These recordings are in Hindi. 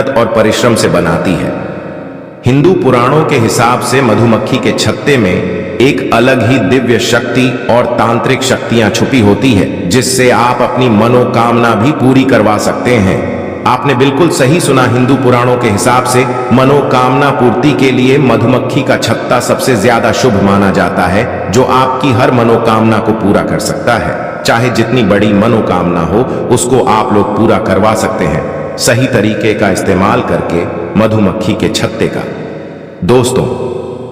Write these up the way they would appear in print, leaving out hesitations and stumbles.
मेहनत और परिश्रम से बनाती है। हिंदू पुराणों के हिसाब से मधुमक्खी के छत्ते में एक अलग ही दिव्य शक्ति और तांत्रिक शक्तियां छुपी होती है, जिससे आप अपनी मनोकामना भी पूरी करवा सकते हैं। आपने बिल्कुल सही सुना, हिंदू पुराणों के हिसाब से मनोकामना पूर्ति के लिए मधुमक्खी का छत्ता सबसे ज्यादा शुभ माना जाता है, जो आपकी हर मनोकामना को पूरा कर सकता है। चाहे जितनी बड़ी मनोकामना हो, उसको आप लोग पूरा करवा सकते हैं सही तरीके का इस्तेमाल करके मधुमक्खी के छत्ते का। दोस्तों,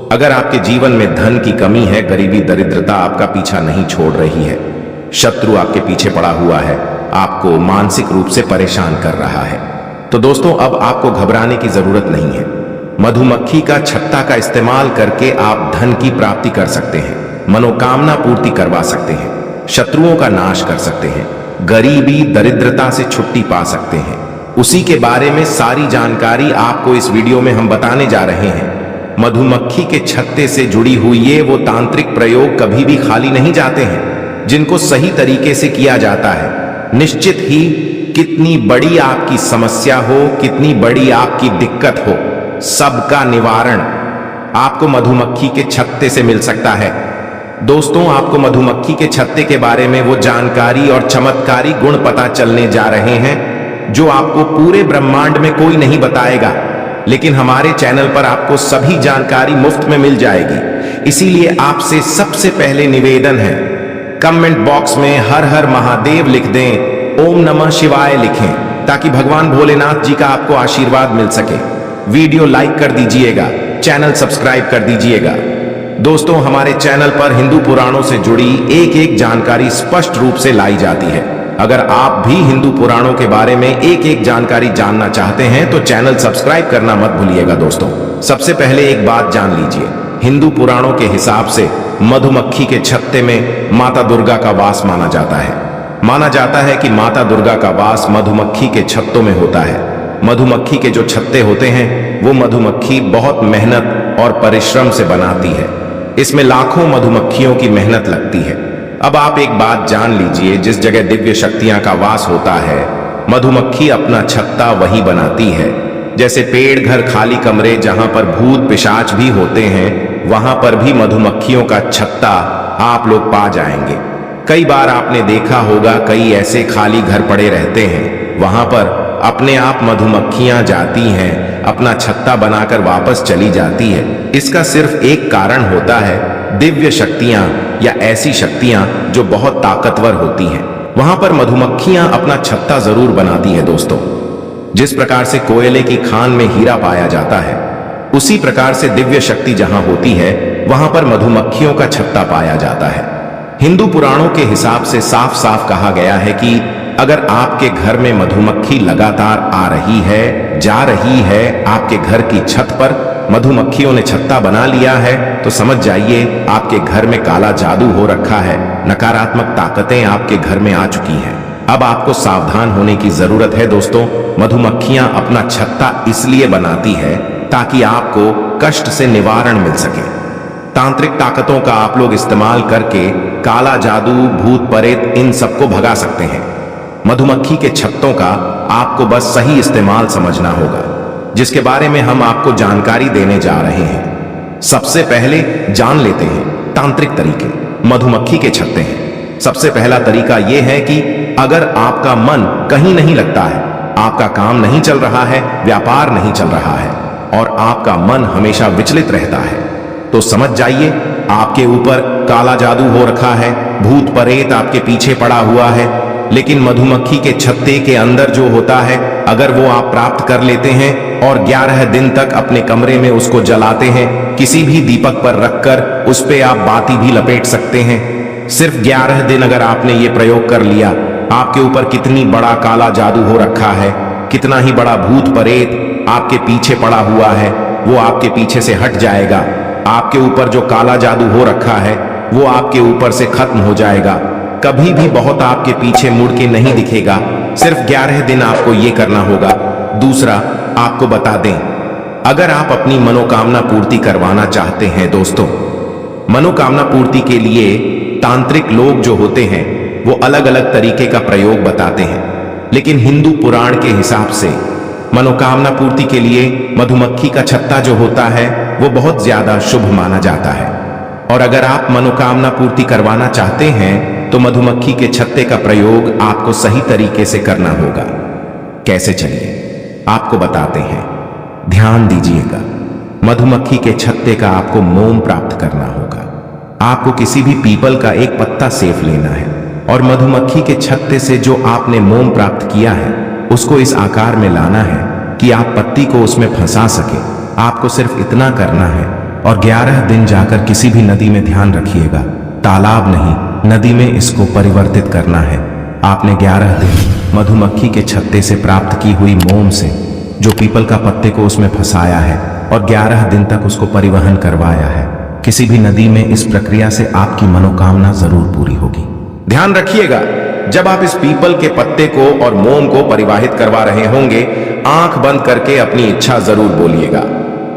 अगर आपके जीवन में धन की कमी है, गरीबी दरिद्रता आपका पीछा नहीं छोड़ रही है, शत्रु आपके पीछे पड़ा हुआ है, आपको मानसिक रूप से परेशान कर रहा है, तो दोस्तों अब आपको घबराने की जरूरत नहीं है। मधुमक्खी का छत्ता का इस्तेमाल करके आप धन की प्राप्ति कर सकते हैं, मनोकामना पूर्ति करवा सकते हैं, शत्रुओं का नाश कर सकते हैं, गरीबी दरिद्रता से छुट्टी पा सकते हैं। उसी के बारे में सारी जानकारी आपको इस वीडियो में हम बताने जा रहे हैं। मधुमक्खी के छत्ते से जुड़ी हुई ये वो तांत्रिक प्रयोग कभी भी खाली नहीं जाते हैं, जिनको सही तरीके से किया जाता है। निश्चित ही कितनी बड़ी आपकी समस्या हो, कितनी बड़ी आपकी दिक्कत हो, सबका निवारण आपको मधुमक्खी के छत्ते से मिल सकता है। दोस्तों, आपको मधुमक्खी के छत्ते के बारे में वो जानकारी और चमत्कारी गुण पता चलने जा रहे हैं जो आपको पूरे ब्रह्मांड में कोई नहीं बताएगा, लेकिन हमारे चैनल पर आपको सभी जानकारी मुफ्त में मिल जाएगी। इसीलिए आपसे सबसे पहले निवेदन है, कमेंट बॉक्स में हर हर महादेव लिख दें, ओम नमः शिवाय लिखें, ताकि भगवान भोलेनाथ जी का आपको आशीर्वाद मिल सके। वीडियो लाइक कर दीजिएगा, चैनल सब्सक्राइब कर दीजिएगा। दोस्तों, हमारे चैनल पर हिंदू पुराणों से जुड़ी एक एक जानकारी स्पष्ट रूप से लाई जाती है। अगर आप भी हिंदू पुराणों के बारे में एक एक जानकारी जानना चाहते हैं तो चैनल सब्सक्राइब करना मत भूलिएगा। दोस्तों, सबसे पहले एक बात जान लीजिए, हिंदू पुराणों के हिसाब से मधुमक्खी के छत्ते में माता दुर्गा का वास माना जाता है। माना जाता है कि माता दुर्गा का वास मधुमक्खी के छत्तों में होता है। मधुमक्खी के जो छत्ते होते हैं वो मधुमक्खी बहुत मेहनत और परिश्रम से बनाती है। इसमें लाखों मधुमक्खियों की मेहनत लगती है। अब आप एक बात जान लीजिए, जिस जगह दिव्य शक्तियां का वास होता है, मधुमक्खी अपना छत्ता वही बनाती है। जैसे पेड़, घर, खाली कमरे जहां पर भूत पिशाच भी होते हैं, वहां पर भी मधुमक्खियों का छत्ता आप लोग पा जाएंगे। कई बार आपने देखा होगा, कई ऐसे खाली घर पड़े रहते हैं, वहां पर अपने आप मधुमक्खियां जाती हैं, अपना छत्ता बनाकर वापस चली जाती है। इसका सिर्फ एक कारण होता है, दिव्य शक्तियां या ऐसी शक्तियां जो बहुत ताकतवर होती हैं, वहां पर मधुमक्खियां अपना छत्ता जरूर बनाती है। दोस्तों, जिस प्रकार से कोयले की खान में हीरा पाया जाता है, उसी प्रकार से दिव्य शक्ति जहां होती है, वहां पर मधुमक्खियों का छत्ता पाया जाता है। हिंदू पुराणों के हिसाब से साफ साफ कहा गया है कि अगर आपके घर में मधुमक्खी लगातार आ रही है, जा रही है, आपके घर की छत पर मधुमक्खियों ने छत्ता बना लिया है, तो समझ जाइए आपके घर में काला जादू हो रखा है, नकारात्मक ताकतें आपके घर में आ चुकी हैं। अब आपको सावधान होने की जरूरत है। दोस्तों, मधुमक्खियां अपना छत्ता इसलिए बनाती है ताकि आपको कष्ट से निवारण मिल सके। तांत्रिक ताकतों का आप लोग इस्तेमाल करके काला जादू, भूत प्रेत, इन सबको भगा सकते हैं। मधुमक्खी के छत्तों का आपको बस सही इस्तेमाल समझना होगा, जिसके बारे में हम आपको जानकारी देने जा रहे हैं। सबसे पहले जान लेते हैं तांत्रिक तरीके मधुमक्खी के छत्ते हैं। सबसे पहला तरीका यह है कि अगर आपका मन कहीं नहीं लगता है, आपका काम नहीं चल रहा है, व्यापार नहीं चल रहा है और आपका मन हमेशा विचलित रहता है, तो समझ जाइए आपके ऊपर काला जादू हो रखा है, भूत प्रेत आपके पीछे पड़ा हुआ है। लेकिन मधुमक्खी के छत्ते के अंदर जो होता है, अगर वो आप प्राप्त कर लेते हैं और 11 दिन तक अपने कमरे में उसको जलाते हैं, किसी भी दीपक पर रखकर उस पे आप बाती भी लपेट सकते हैं। सिर्फ 11 दिन अगर आपने ये प्रयोग कर लिया, आपके ऊपर कितनी बड़ा काला जादू हो रखा है, कितना ही बड़ा भूत प्रेत आपके पीछे पड़ा हुआ है, वो आपके पीछे से हट जाएगा। आपके ऊपर जो काला जादू हो रखा है वो आपके ऊपर से खत्म हो जाएगा, कभी भी बहुत आपके पीछे मुड़ के नहीं दिखेगा। सिर्फ 11 दिन आपको ये करना होगा। दूसरा, आपको बता दें, अगर आप अपनी मनोकामना पूर्ति करवाना चाहते हैं, दोस्तों, मनोकामना पूर्ति के लिए तांत्रिक लोग जो होते हैं वो अलग अलग तरीके का प्रयोग बताते हैं, लेकिन हिंदू पुराण के हिसाब से मनोकामना पूर्ति के लिए मधुमक्खी का छत्ता जो होता है वो बहुत ज्यादा शुभ माना जाता है। और अगर आप मनोकामना पूर्ति करवाना चाहते हैं तो मधुमक्खी के छत्ते का प्रयोग आपको सही तरीके से करना होगा। कैसे, चलिए आपको बताते हैं। ध्यान दीजिएगा, मधुमक्खी के छत्ते का आपको मोम प्राप्त करना होगा। आपको किसी भी पीपल का एक पत्ता सेफ लेना है और मधुमक्खी के छत्ते से जो आपने मोम प्राप्त किया है उसको इस आकार में लाना है कि आप पत्ती को उसमें फंसा सके। आपको सिर्फ इतना करना है और 11 दिन जाकर किसी भी नदी में, ध्यान रखिएगा, तालाब नहीं, नदी में इसको परिवर्तित करना है। आपने 11 दिन मधुमक्खी के छत्ते से प्राप्त की हुई मोम से जो पीपल का पत्ते को उसमें फंसाया है और 11 दिन तक उसको परिवहन करवाया है किसी भी नदी में। इस प्रक्रिया से आपकी मनोकामना जरूर पूरी होगी। ध्यान रखिएगा, जब आप इस पीपल के पत्ते को और मोम को परिवाहित करवा रहे होंगे, आंख बंद करके अपनी इच्छा जरूर बोलिएगा।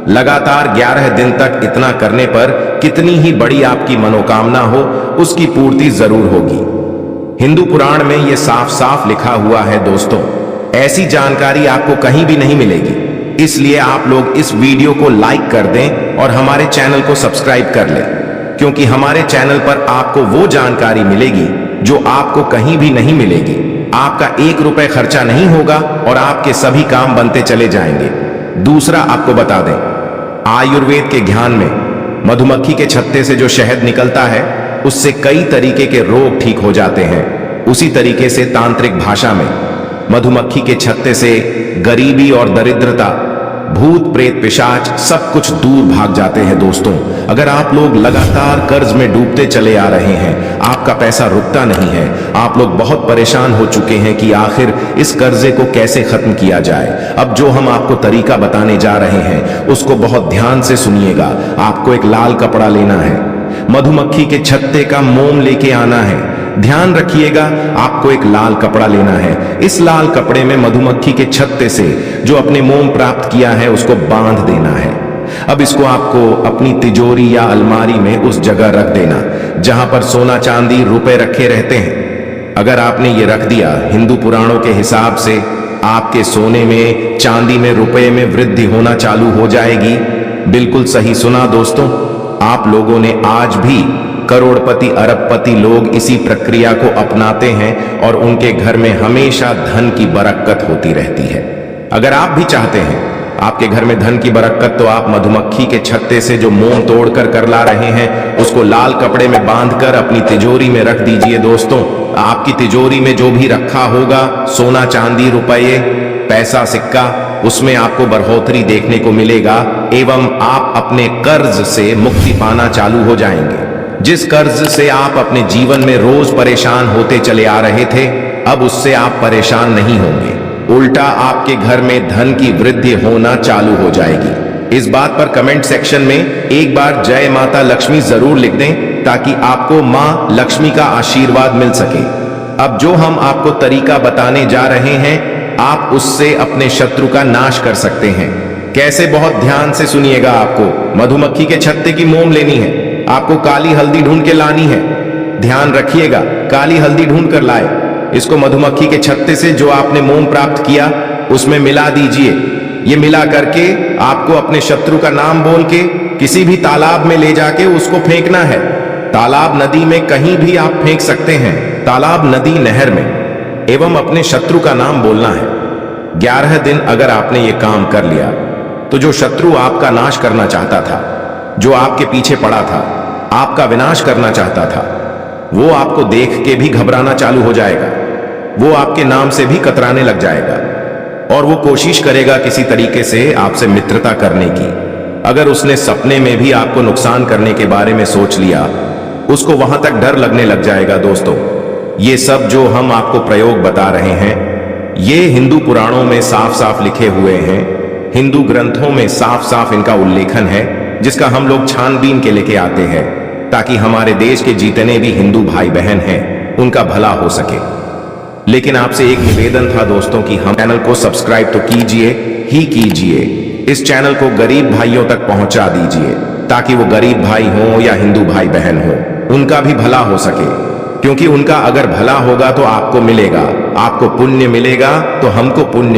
लगातार 11 दिन तक इतना करने पर कितनी ही बड़ी आपकी मनोकामना हो, उसकी पूर्ति जरूर होगी। हिंदू पुराण में यह साफ साफ लिखा हुआ है दोस्तों। ऐसी जानकारी आपको कहीं भी नहीं मिलेगी, इसलिए आप लोग इस वीडियो को लाइक कर दें और हमारे चैनल को सब्सक्राइब कर लें, क्योंकि हमारे चैनल पर आपको वो जानकारी मिलेगी जो आपको कहीं भी नहीं मिलेगी। आपका 1 रुपए खर्चा नहीं होगा और आपके सभी काम बनते चले जाएंगे। दूसरा आपको बता दें, आयुर्वेद के ज्ञान में मधुमक्खी के छत्ते से जो शहद निकलता है उससे कई तरीके के रोग ठीक हो जाते हैं। उसी तरीके से तांत्रिक भाषा में मधुमक्खी के छत्ते से गरीबी और दरिद्रता, भूत प्रेत पिशाच सब कुछ दूर भाग जाते हैं दोस्तों। अगर आप लोग लगातार कर्ज में डूबते चले आ रहे हैं, आपका पैसा रुकता नहीं है, आप लोग बहुत परेशान हो चुके हैं कि आखिर इस कर्जे को कैसे खत्म किया जाए, अब जो हम आपको तरीका बताने जा रहे हैं उसको बहुत ध्यान से सुनिएगा। आपको एक लाल कपड़ा लेना है, मधुमक्खी के छत्ते का मोम लेके आना है। ध्यान रखिएगा, आपको एक लाल कपड़ा लेना है। इस लाल कपड़े में मधुमक्खी के छत्ते से जो अपने मोम प्राप्त किया है उसको बांध देना है। अब इसको आपको अपनी तिजोरी या अलमारी में उस जगह रख देना जहां पर सोना चांदी रुपए रखे रहते हैं। अगर आपने ये रख दिया, हिंदू पुराणों के हिसाब से आपके सोने में, चांदी में, रुपए में वृद्धि होना चालू हो जाएगी। बिल्कुल सही सुना दोस्तों, आप लोगों ने आज भी करोड़पति अरबपति लोग इसी प्रक्रिया को अपनाते हैं और उनके घर में हमेशा धन की बरकत होती रहती है। अगर आप भी चाहते हैं आपके घर में धन की बरकत, तो आप मधुमक्खी के छत्ते से जो मोम तोड़कर कर ला रहे हैं उसको लाल कपड़े में बांधकर अपनी तिजोरी में रख दीजिए दोस्तों। आपकी तिजोरी में जो भी रखा होगा, सोना चांदी रुपये पैसा सिक्का, उसमें आपको बढ़ोतरी देखने को मिलेगा एवं आप अपने कर्ज से मुक्ति पाना चालू हो जाएंगे। जिस कर्ज से आप अपने जीवन में रोज परेशान होते चले आ रहे थे, अब उससे आप परेशान नहीं होंगे, उल्टा आपके घर में धन की वृद्धि होना चालू हो जाएगी। इस बात पर कमेंट सेक्शन में एक बार जय माता लक्ष्मी जरूर लिख दें ताकि आपको मां लक्ष्मी का आशीर्वाद मिल सके। अब जो हम आपको तरीका बताने जा रहे हैं, आप उससे अपने शत्रु का नाश कर सकते हैं। कैसे, बहुत ध्यान से सुनिएगा। आपको मधुमक्खी के छत्ते की मोम लेनी है, आपको काली हल्दी ढूंढ के लानी है। ध्यान रखिएगा, काली हल्दी ढूंढ कर लाए। इसको मधुमक्खी के छत्ते से जो आपने मोम प्राप्त किया उसमें मिला दीजिए। ये मिला करके आपको अपने शत्रु का नाम बोल के किसी भी तालाब में ले जाके उसको फेंकना है। तालाब नदी में कहीं भी आप फेंक सकते हैं, तालाब नदी नहर में, एवं अपने शत्रु का नाम बोलना है। 11 दिन अगर आपने ये काम कर लिया तो जो शत्रु आपका नाश करना चाहता था, जो आपके पीछे पड़ा था, आपका विनाश करना चाहता था, वो आपको देख के भी घबराना चालू हो जाएगा। वो आपके नाम से भी कतराने लग जाएगा और वो कोशिश करेगा किसी तरीके से आपसे मित्रता करने की। अगर उसने सपने में भी आपको नुकसान करने के बारे में सोच लिया, उसको वहां तक डर लगने लग जाएगा दोस्तों। ये सब जो हम आपको प्रयोग बता रहे हैं, ये हिंदू पुराणों में साफ साफ लिखे हुए हैं, हिंदू ग्रंथों में साफ साफ इनका उल्लेखन है, जिसका हम लोग छानबीन के लेके आते हैं ताकि हमारे देश के जितने भी हिंदू भाई बहन हैं उनका भला हो सके। लेकिन आपसे एक निवेदन था दोस्तों कि हम चैनल को सब्सक्राइब तो कीजिए ही कीजिए, इस चैनल को गरीब भाइयों तक पहुंचा दीजिए ताकि वो गरीब भाई हो या हिंदू भाई बहन हो, उनका भी भला हो सके। क्योंकि उनका अगर भला होगा तो आपको मिलेगा, आपको पुण्य मिलेगा तो हमको पुण्य